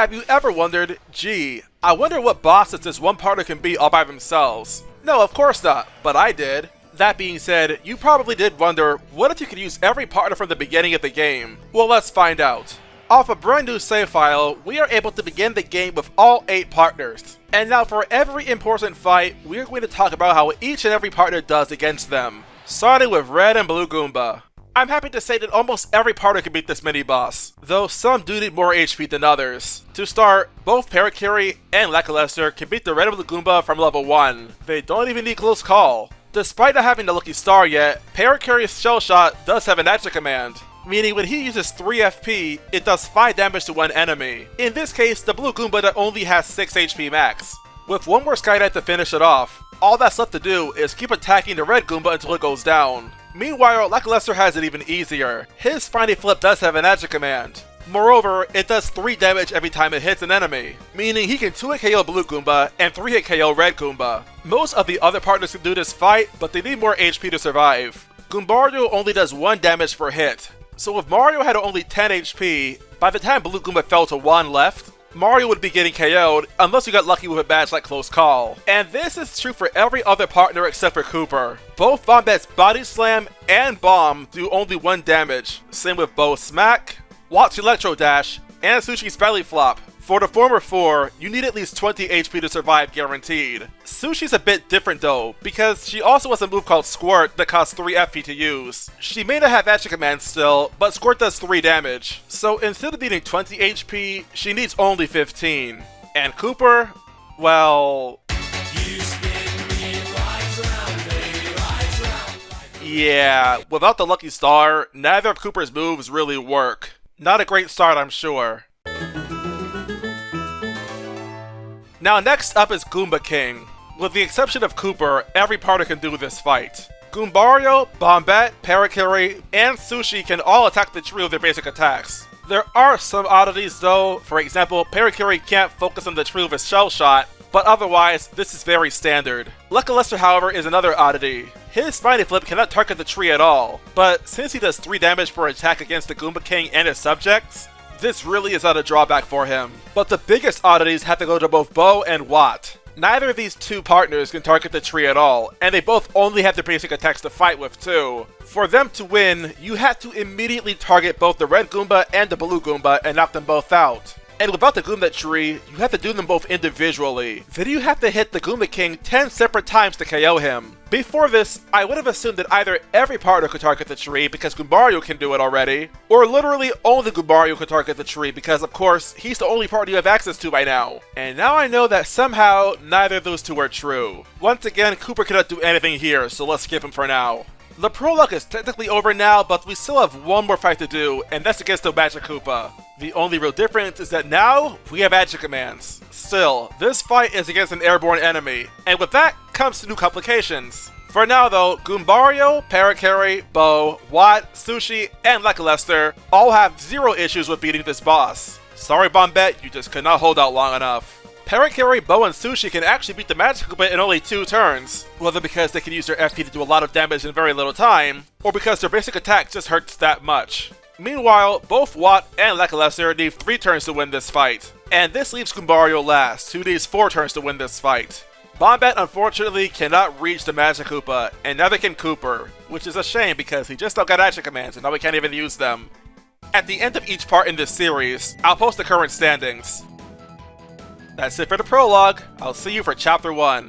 Have you ever wondered, gee, I wonder what bosses this one partner can beat all by themselves? No, of course not, but I did. That being said, you probably did wonder, what if you could use every partner from the beginning of the game? Well, let's find out. Off a brand new save file, we are able to begin the game with all 8 partners. And now for every important fight, we are going to talk about how each and every partner does against them. Starting with Red and Blue Goomba. I'm happy to say that almost every partner can beat this mini-boss, though some do need more HP than others. To start, both Parakarry and Lackluster can beat the Red and Blue Goomba from level 1. They don't even need close call. Despite not having the lucky star yet, Parakarry's Shell Shot does have an extra command, meaning when he uses 3 FP, it does 5 damage to one enemy. In this case, the Blue Goomba that only has 6 HP max. With one more Skydive to finish it off, all that's left to do is keep attacking the Red Goomba until it goes down. Meanwhile, Lackluster has it even easier. His Spiny Flip does have an Agile command. Moreover, it does 3 damage every time it hits an enemy, meaning he can 2-hit KO Blue Goomba and 3-hit KO Red Goomba. Most of the other partners can do this fight, but they need more HP to survive. Goombario only does 1 damage per hit, so if Mario had only 10 HP, by the time Blue Goomba fell to 1 left, Mario would be getting KO'd unless you got lucky with a badge like Close Call. And this is true for every other partner except for Cooper. Both Bombette's Body Slam and Bomb do only 1 damage. Same with both Smack, Watt's Electro Dash, and Sushi's Belly Flop. For the former 4, you need at least 20 HP to survive guaranteed. Sushi's a bit different though, because she also has a move called Squirt that costs 3 FP to use. She may not have extra commands still, but Squirt does 3 damage. So instead of needing 20 HP, she needs only 15. And Cooper, well... yeah, without the lucky star, neither of Cooper's moves really work. Not a great start, I'm sure. Now next up is Goomba King. With the exception of Cooper, every partner can do this fight. Goombario, Bombette, Parakarry, and Sushi can all attack the tree with their basic attacks. There are some oddities though. For example, Parakarry can't focus on the tree with his Shell Shot, but otherwise, this is very standard. Lackluster, however, is another oddity. His Spiny Flip cannot target the tree at all, but since he does 3 damage per attack against the Goomba King and his subjects, this really is not a drawback for him. But the biggest oddities have to go to both Bo and Watt. Neither of these 2 partners can target the tree at all, and they both only have their basic attacks to fight with too. For them to win, you have to immediately target both the Red Goomba and the Blue Goomba and knock them both out. And without the Goomba tree, you have to do them both individually. Then you have to hit the Goomba King 10 separate times to KO him. Before this, I would have assumed that either every partner could target the tree because Goombario can do it already, or literally only Goombario could target the tree because of course, he's the only partner you have access to by now. And now I know that somehow, neither of those 2 are true. Once again, Cooper cannot do anything here, so let's skip him for now. The prologue is technically over now, but we still have one more fight to do, and that's against the Magic Koopa. The only real difference is that now, we have Agile commands. Still, this fight is against an airborne enemy, and with that comes new complications. For now though, Goombario, Parakarry, Bo, Watt, Sushi, and Lackluster all have 0 issues with beating this boss. Sorry Bombette, you just could not hold out long enough. Parakarry, Bo, and Sushi can actually beat the Magic Koopa in only 2 turns, whether because they can use their FP to do a lot of damage in very little time, or because their basic attack just hurts that much. Meanwhile, both Watt and Lackluster need 3 turns to win this fight, and this leaves Goombario last, who needs 4 turns to win this fight. Bombette unfortunately cannot reach the Magic Koopa, and neither can Cooper, which is a shame because he just still got action commands and now we can't even use them. At the end of each part in this series, I'll post the current standings. That's it for the prologue. I'll see you for Chapter 1.